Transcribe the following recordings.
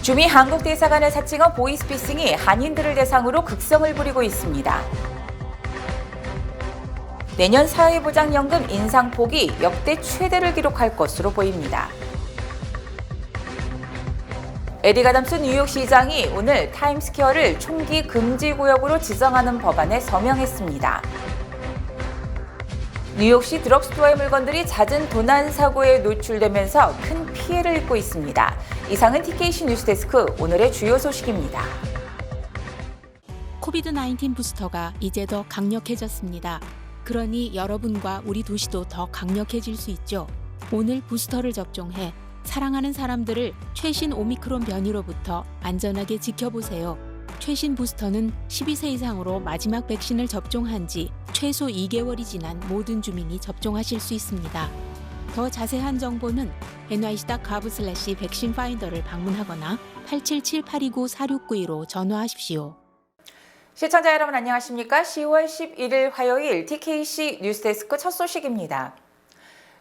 주미 한국 대사관을 사칭한 보이스피싱이 한인들을 대상으로 극성을 부리고 있습니다. 내년 사회보장연금 인상폭이 역대 최대를 기록할 것으로 보입니다. 에릭 아담스 뉴욕시장이 오늘 타임스퀘어를 총기 금지 구역으로 지정하는 법안에 서명했습니다. 뉴욕시 드럭스토어의 물건들이 잦은 도난 사고에 노출되면서 큰 피해를 입고 있습니다. 이상은 TKC 뉴스데스크 오늘의 주요 소식입니다. 코비드-19 부스터가 이제 더 강력해졌습니다. 그러니 여러분과 우리 도시도 더 강력해질 수 있죠. 오늘 부스터를 접종해 사랑하는 사람들을 최신 오미크론 변이로부터 안전하게 지켜보세요. 최신 부스터는 12세 이상으로 마지막 백신을 접종한 지 최소 2개월이 지난 모든 주민이 접종하실 수 있습니다. 더 자세한 정보는 nyc.gov/백신파인더를 방문하거나 877-829-4692로 전화하십시오. 시청자 여러분 안녕하십니까? 10월 11일 화요일 TKC 뉴스데스크 첫 소식입니다.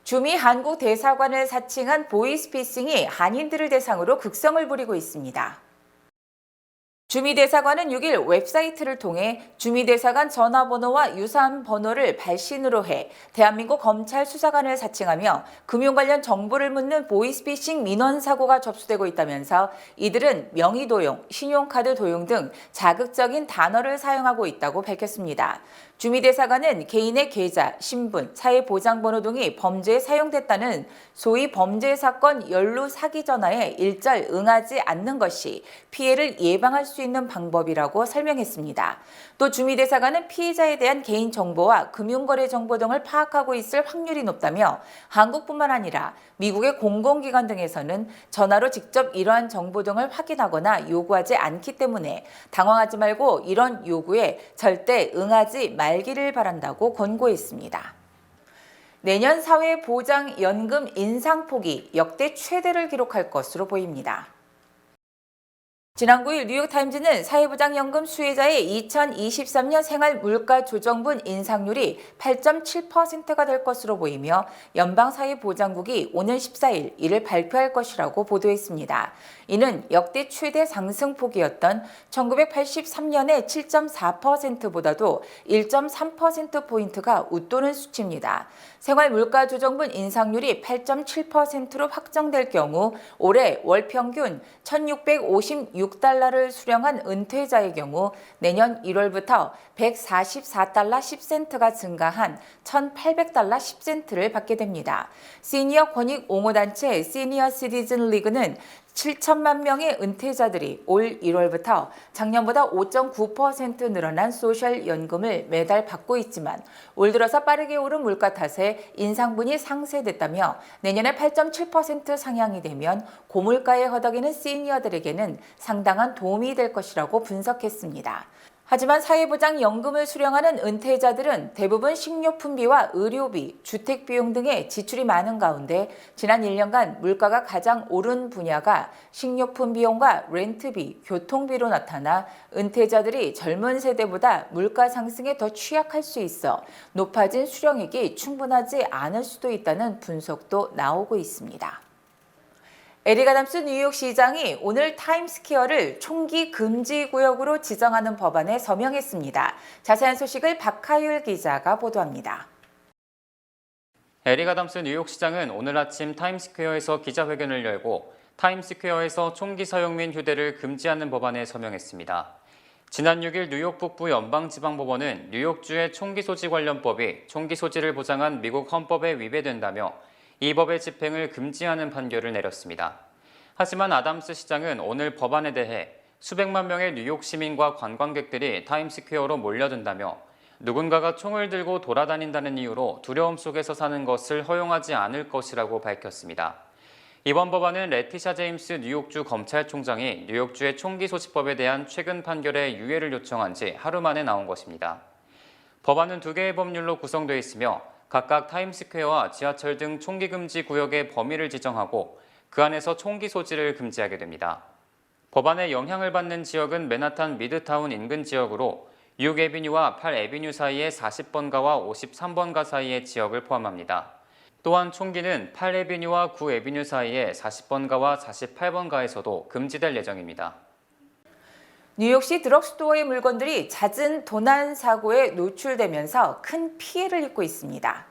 주미 한국 대사관을 사칭한 보이스피싱이 한인들을 대상으로 극성을 부리고 있습니다. 주미 대사관은 6일 웹사이트를 통해 주미 대사관 전화번호와 유사한 번호를 발신으로 해 대한민국 검찰 수사관을 사칭하며 금융 관련 정보를 묻는 보이스피싱 민원 사고가 접수되고 있다면서 이들은 명의 도용, 신용카드 도용 등 자극적인 단어를 사용하고 있다고 밝혔습니다. 주미 대사관은 개인의 계좌, 신분, 사회보장번호 등이 범죄에 사용됐다는 소위 범죄 사건 연루 사기 전화에 일절 응하지 않는 것이 피해를 예방할 수 있는 방법이라고 설명했습니다. 또 주미 대사관은 피해자에 대한 개인 정보와 금융거래 정보 등을 파악하고 있을 확률이 높다며 한국뿐만 아니라 미국의 공공기관 등에서는 전화로 직접 이러한 정보 등을 확인하거나 요구하지 않기 때문에 당황하지 말고 이런 요구에 절대 응하지 말기를 바란다고 권고했습니다. 내년 사회보장연금 인상폭이 역대 최대를 기록할 것으로 보입니다. 지난 9일 뉴욕타임즈는 사회보장연금 수혜자의 2023년 생활물가조정분 인상률이 8.7%가 될 것으로 보이며 연방사회보장국이 오는 14일 이를 발표할 것이라고 보도했습니다. 이는 역대 최대 상승폭이었던 1983년의 7.4%보다도 1.3%포인트가 웃도는 수치입니다. 생활물가조정분 인상률이 8.7%로 확정될 경우 올해 월 평균 1,656달러를 수령한 은퇴자의 경우 내년 1월부터 144달러 10센트가 증가한 1,800달러 10센트를 받게 됩니다. 시니어 권익 옹호단체 시니어 시티즌 리그는 7천만 명의 은퇴자들이 올 1월부터 작년보다 5.9% 늘어난 소셜연금을 매달 받고 있지만 올 들어서 빠르게 오른 물가 탓에 인상분이 상쇄됐다며 내년에 8.7% 상향이 되면 고물가에 허덕이는 시니어들에게는 상당한 도움이 될 것이라고 분석했습니다. 하지만 사회보장연금을 수령하는 은퇴자들은 대부분 식료품비와 의료비, 주택비용 등의 지출이 많은 가운데 지난 1년간 물가가 가장 오른 분야가 식료품 비용과 렌트비, 교통비로 나타나 은퇴자들이 젊은 세대보다 물가 상승에 더 취약할 수 있어 높아진 수령액이 충분하지 않을 수도 있다는 분석도 나오고 있습니다. 에릭 아담스 뉴욕시장이 오늘 타임스퀘어를 총기 금지 구역으로 지정하는 법안에 서명했습니다. 자세한 소식을 박하율 기자가 보도합니다. 에릭 아담스 뉴욕시장은 오늘 아침 타임스퀘어에서 기자회견을 열고 타임스퀘어에서 총기 사용 및 휴대를 금지하는 법안에 서명했습니다. 지난 6일 뉴욕 북부 연방지방법원은 뉴욕주의 총기 소지 관련법이 총기 소지를 보장한 미국 헌법에 위배된다며 이 법의 집행을 금지하는 판결을 내렸습니다. 하지만 아담스 시장은 오늘 법안에 대해 수백만 명의 뉴욕 시민과 관광객들이 타임스퀘어로 몰려든다며 누군가가 총을 들고 돌아다닌다는 이유로 두려움 속에서 사는 것을 허용하지 않을 것이라고 밝혔습니다. 이번 법안은 레티샤 제임스 뉴욕주 검찰총장이 뉴욕주의 총기 소지법에 대한 최근 판결에 유예를 요청한 지 하루 만에 나온 것입니다. 법안은 2개의 법률로 구성되어 있으며 각각 타임스퀘어와 지하철 등 총기 금지 구역의 범위를 지정하고 그 안에서 총기 소지를 금지하게 됩니다. 법안의 영향을 받는 지역은 맨하탄 미드타운 인근 지역으로 6에비뉴와 8에비뉴 사이의 40번가와 53번가 사이의 지역을 포함합니다. 또한 총기는 8에비뉴와 9에비뉴 사이의 40번가와 48번가에서도 금지될 예정입니다. 뉴욕시 드럭스토어의 물건들이 잦은 도난 사고에 노출되면서 큰 피해를 입고 있습니다.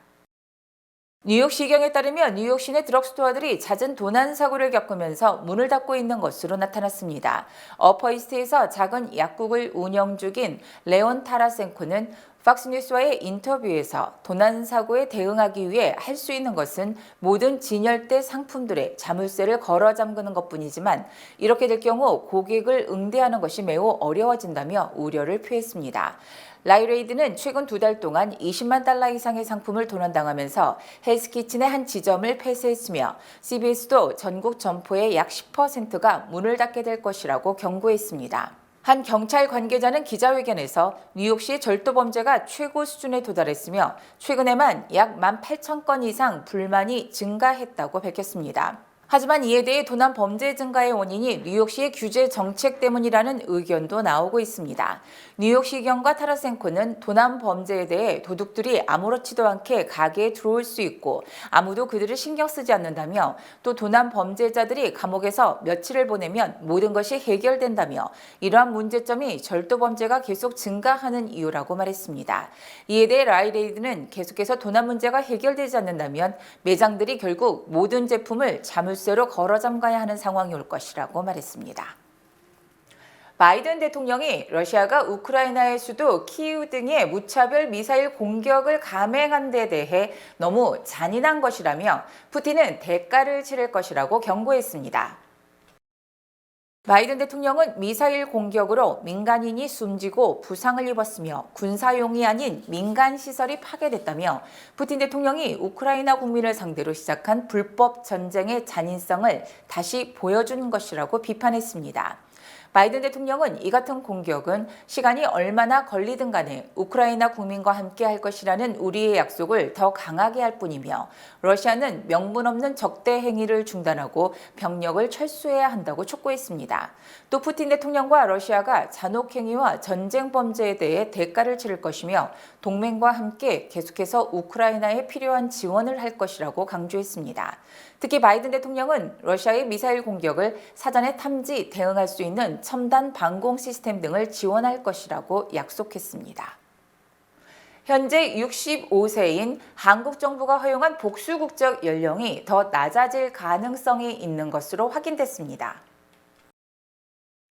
뉴욕시경에 따르면 뉴욕 시내 드럭스토어들이 잦은 도난 사고를 겪으면서 문을 닫고 있는 것으로 나타났습니다. 어퍼이스트에서 작은 약국을 운영 중인 레온 타라센코는 팍스뉴스와의 인터뷰에서 도난 사고에 대응하기 위해 할 수 있는 것은 모든 진열대 상품들의 자물쇠를 걸어 잠그는 것뿐이지만 이렇게 될 경우 고객을 응대하는 것이 매우 어려워진다며 우려를 표했습니다. 라이레이드는 최근 2달 동안 $20만 이상의 상품을 도난당하면서 헬스키친의 한 지점을 폐쇄했으며 CBS도 전국 점포의 약 10%가 문을 닫게 될 것이라고 경고했습니다. 한 경찰 관계자는 기자회견에서 뉴욕시의 절도 범죄가 최고 수준에 도달했으며 최근에만 약 18,000건 이상 불만이 증가했다고 밝혔습니다. 하지만 이에 대해 도난 범죄 증가의 원인이 뉴욕시의 규제 정책 때문이라는 의견도 나오고 있습니다. 뉴욕시경과 타라센코는 도난 범죄에 대해 도둑들이 아무렇지도 않게 가게에 들어올 수 있고 아무도 그들을 신경 쓰지 않는다며 또 도난 범죄자들이 감옥에서 며칠을 보내면 모든 것이 해결된다며 이러한 문제점이 절도 범죄가 계속 증가하는 이유라고 말했습니다. 이에 대해 라이레이드는 계속해서 도난 문제가 해결되지 않는다면 매장들이 결국 모든 제품을 자물쇠로 걸어 잠가야 하는 상황이 올 것이라고 말했습니다. 바이든 대통령이 러시아가 우크라이나의 수도 키이우 등에 무차별 미사일 공격을 감행한 데 대해 너무 잔인한 것이라며 푸틴은 대가를 치를 것이라고 경고했습니다. 바이든 대통령은 미사일 공격으로 민간인이 숨지고 부상을 입었으며 군사용이 아닌 민간 시설이 파괴됐다며 푸틴 대통령이 우크라이나 국민을 상대로 시작한 불법 전쟁의 잔인성을 다시 보여준 것이라고 비판했습니다. 바이든 대통령은 이 같은 공격은 시간이 얼마나 걸리든 간에 우크라이나 국민과 함께 할 것이라는 우리의 약속을 더 강하게 할 뿐이며 러시아는 명분 없는 적대 행위를 중단하고 병력을 철수해야 한다고 촉구했습니다. 또 푸틴 대통령과 러시아가 잔혹 행위와 전쟁 범죄에 대해 대가를 치를 것이며 동맹과 함께 계속해서 우크라이나에 필요한 지원을 할 것이라고 강조했습니다. 특히 바이든 대통령은 러시아의 미사일 공격을 사전에 탐지, 대응할 수 있는 첨단 방공 시스템 등을 지원할 것이라고 약속했습니다. 현재 65세인 한국 정부가 허용한 복수 국적 연령이 더 낮아질 가능성이 있는 것으로 확인됐습니다.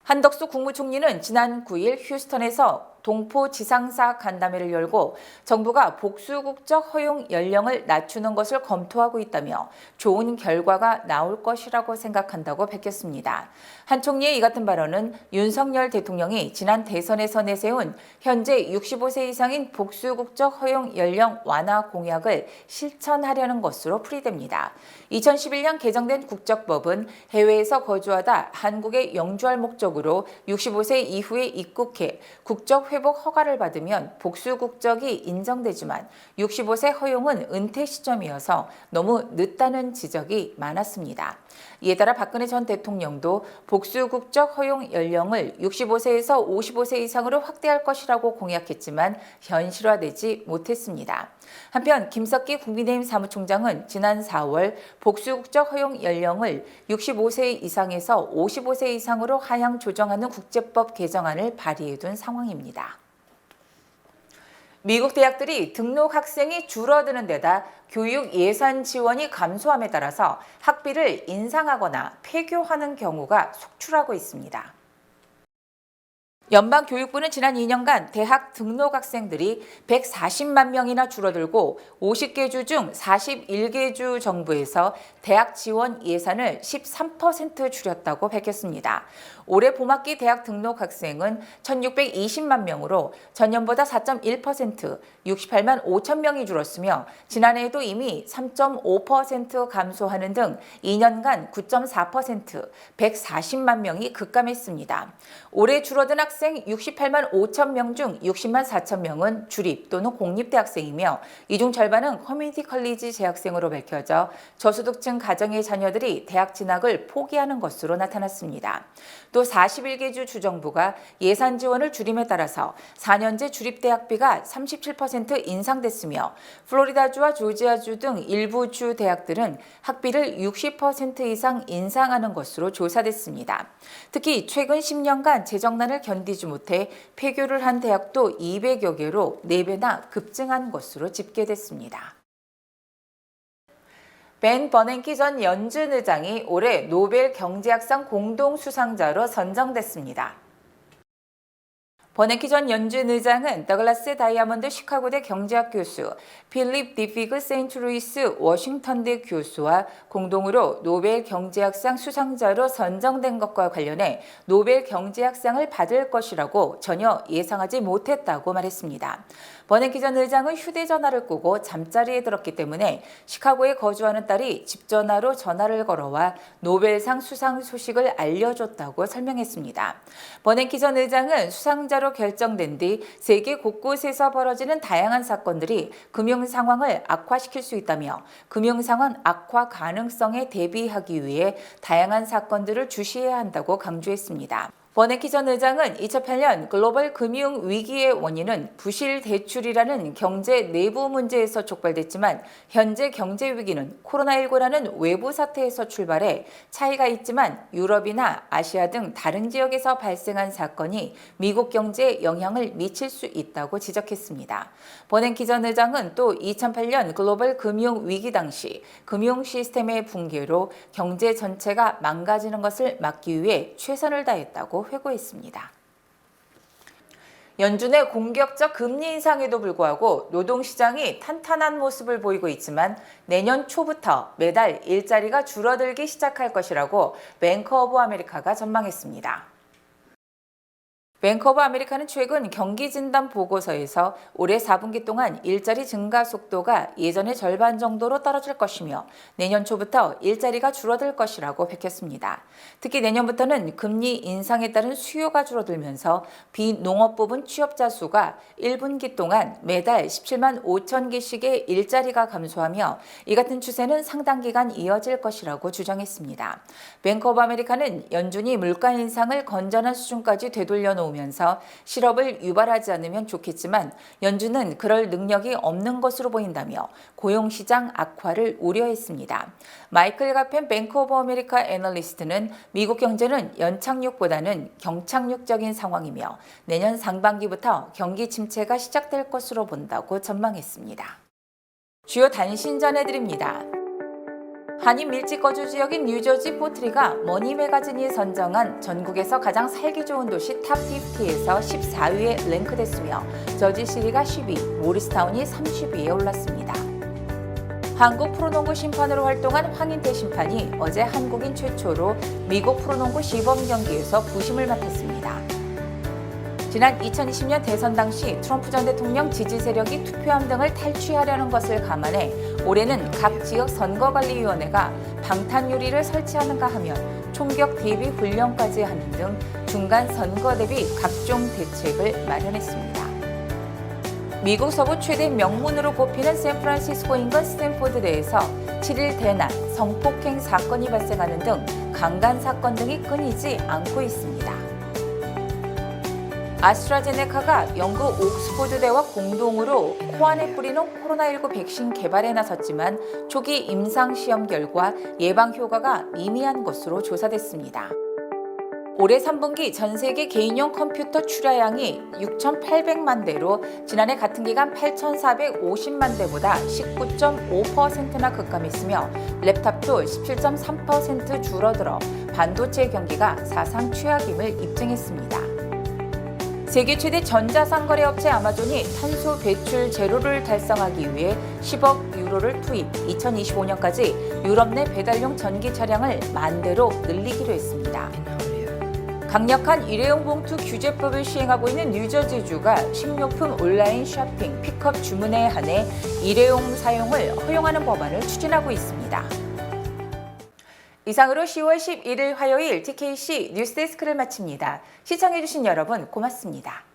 한덕수 국무총리는 지난 9일 휴스턴에서 동포 지상사 간담회를 열고 정부가 복수 국적 허용 연령을 낮추는 것을 검토하고 있다며 좋은 결과가 나올 것이라고 생각한다고 밝혔습니다. 한 총리의 이 같은 발언은 윤석열 대통령이 지난 대선에서 내세운 현재 65세 이상인 복수 국적 허용 연령 완화 공약을 실천하려는 것으로 풀이됩니다. 2011년 개정된 국적법은 해외에서 거주하다 한국에 영주할 목적으로 65세 이후에 입국해 국적 회복 허가를 받으면 복수 국적이 인정되지만 65세 허용은 은퇴 시점이어서 너무 늦다는 지적이 많았습니다. 이에 따라 박근혜 전 대통령도 복수 국적 허용 연령을 65세에서 55세 이상으로 확대할 것이라고 공약했지만 현실화되지 못했습니다. 한편 김석기 국민의힘 사무총장은 지난 4월 복수 국적 허용 연령을 65세 이상에서 55세 이상으로 하향 조정하는 국제법 개정안을 발의해둔 상황입니다. 미국 대학들이 등록 학생이 줄어드는 데다 교육 예산 지원이 감소함에 따라서 학비를 인상하거나 폐교하는 경우가 속출하고 있습니다. 연방교육부는 지난 2년간 대학 등록 학생들이 140만 명이나 줄어들고 50개 주 중 41개 주 정부에서 대학 지원 예산을 13% 줄였다고 밝혔습니다. 올해 봄학기 대학 등록 학생은 1,620만 명으로 전년보다 4.1%, 68만 5천 명이 줄었으며 지난해에도 이미 3.5% 감소하는 등 2년간 9.4%, 140만 명이 급감했습니다. 올해 줄어든 학생 대학생 68만 5천 명 중 60만 4천 명은 주립 또는 공립대학생이며 이 중 절반은 커뮤니티 컬리지 재학생으로 밝혀져 저소득층 가정의 자녀들이 대학 진학을 포기하는 것으로 나타났습니다. 또 41개 주 주정부가 예산 지원을 줄임에 따라서 4년제 주립대학비가 37% 인상됐으며 플로리다주와 조지아주 등 일부 주 대학들은 학비를 60% 이상 인상하는 것으로 조사됐습니다. 특히 최근 10년간 재정난을 견디지 못해 폐교를 한 대학도 200여 개로 4배나 급증한 것으로 집계됐습니다. 벤 버냉키 전 연준 의장이 올해 노벨 경제학상 공동 수상자로 선정됐습니다. 버냉키 전 연준 의장은 더글라스 다이아몬드 시카고대 경제학 교수, 필립 디피그 세인트루이스 워싱턴대 교수와 공동으로 노벨 경제학상 수상자로 선정된 것과 관련해 노벨 경제학상을 받을 것이라고 전혀 예상하지 못했다고 말했습니다. 버냉키 전 의장은 휴대전화를 끄고 잠자리에 들었기 때문에 시카고에 거주하는 딸이 집 전화로 전화를 걸어와 노벨상 수상 소식을 알려줬다고 설명했습니다. 버냉키 전 의장은 수상자로 결정된 뒤 세계 곳곳에서 벌어지는 다양한 사건들이 금융 상황을 악화시킬 수 있다며 금융 상황 악화 가능성에 대비하기 위해 다양한 사건들을 주시해야 한다고 강조했습니다. 버냉키 전 의장은 2008년 글로벌 금융 위기의 원인은 부실 대출이라는 경제 내부 문제에서 촉발됐지만 현재 경제 위기는 코로나19라는 외부 사태에서 출발해 차이가 있지만 유럽이나 아시아 등 다른 지역에서 발생한 사건이 미국 경제에 영향을 미칠 수 있다고 지적했습니다. 버냉키 전 의장은 또 2008년 글로벌 금융 위기 당시 금융 시스템의 붕괴로 경제 전체가 망가지는 것을 막기 위해 최선을 다했다고 회고했습니다. 연준의 공격적 금리 인상에도 불구하고 노동시장이 탄탄한 모습을 보이고 있지만 내년 초부터 매달 일자리가 줄어들기 시작할 것이라고 뱅크 오브 아메리카가 전망했습니다. 뱅크 오브 아메리카는 최근 경기진단 보고서에서 올해 4분기 동안 일자리 증가 속도가 예전의 절반 정도로 떨어질 것이며 내년 초부터 일자리가 줄어들 것이라고 밝혔습니다. 특히 내년부터는 금리 인상에 따른 수요가 줄어들면서 비농업 부분 취업자 수가 1분기 동안 매달 17만 5천 개씩의 일자리가 감소하며 이 같은 추세는 상당 기간 이어질 것이라고 주장했습니다. 뱅크 오브 아메리카는 연준이 물가 인상을 건전한 수준까지 되돌려 놓으면서 실업을 유발하지 않으면 좋겠지만 연준은 그럴 능력이 없는 것으로 보인다며 고용시장 악화를 우려했습니다. 마이클 가펜 뱅크 오브 아메리카 애널리스트는 미국 경제는 연착륙보다는 경착륙적인 상황이며 내년 상반기부터 경기 침체가 시작될 것으로 본다고 전망했습니다. 주요 단신 전해드립니다. 한인 밀집 거주 지역인 뉴저지 포트리가 머니 매거진이 선정한 전국에서 가장 살기 좋은 도시 탑50에서 14위에 랭크됐으며 저지시리가 10위, 모리스타운이 30위에 올랐습니다. 한국 프로농구 심판으로 활동한 황인태 심판이 어제 한국인 최초로 미국 프로농구 시범 경기에서 부심을 맡았습니다. 지난 2020년 대선 당시 트럼프 전 대통령 지지 세력이 투표함 등을 탈취하려는 것을 감안해 올해는 각 지역 선거관리위원회가 방탄 유리를 설치하는가 하면 총격 대비 훈련까지 하는 등 중간 선거 대비 각종 대책을 마련했습니다. 미국 서부 최대 명문으로 꼽히는 샌프란시스코 인근 스탠포드대에서 7일 대난, 성폭행 사건이 발생하는 등 강간 사건 등이 끊이지 않고 있습니다. 아스트라제네카가 영국 옥스포드대와 공동으로 코안에 뿌리는 코로나19 백신 개발에 나섰지만 초기 임상시험 결과 예방 효과가 미미한 것으로 조사됐습니다. 올해 3분기 전 세계 개인용 컴퓨터 출하량이 6,800만 대로 지난해 같은 기간 8,450만 대보다 19.5%나 급감했으며 랩탑도 17.3% 줄어들어 반도체 경기가 사상 최악임을 입증했습니다. 세계 최대 전자상거래 업체 아마존이 탄소 배출 제로를 달성하기 위해 10억 유로를 투입, 2025년까지 유럽 내 배달용 전기 차량을 10,000대로 늘리기로 했습니다. 강력한 일회용 봉투 규제법을 시행하고 있는 뉴저지주가 식료품 온라인 쇼핑 픽업 주문에 한해 일회용 사용을 허용하는 법안을 추진하고 있습니다. 이상으로 10월 11일 화요일 TKC 뉴스데스크를 마칩니다. 시청해주신 여러분 고맙습니다.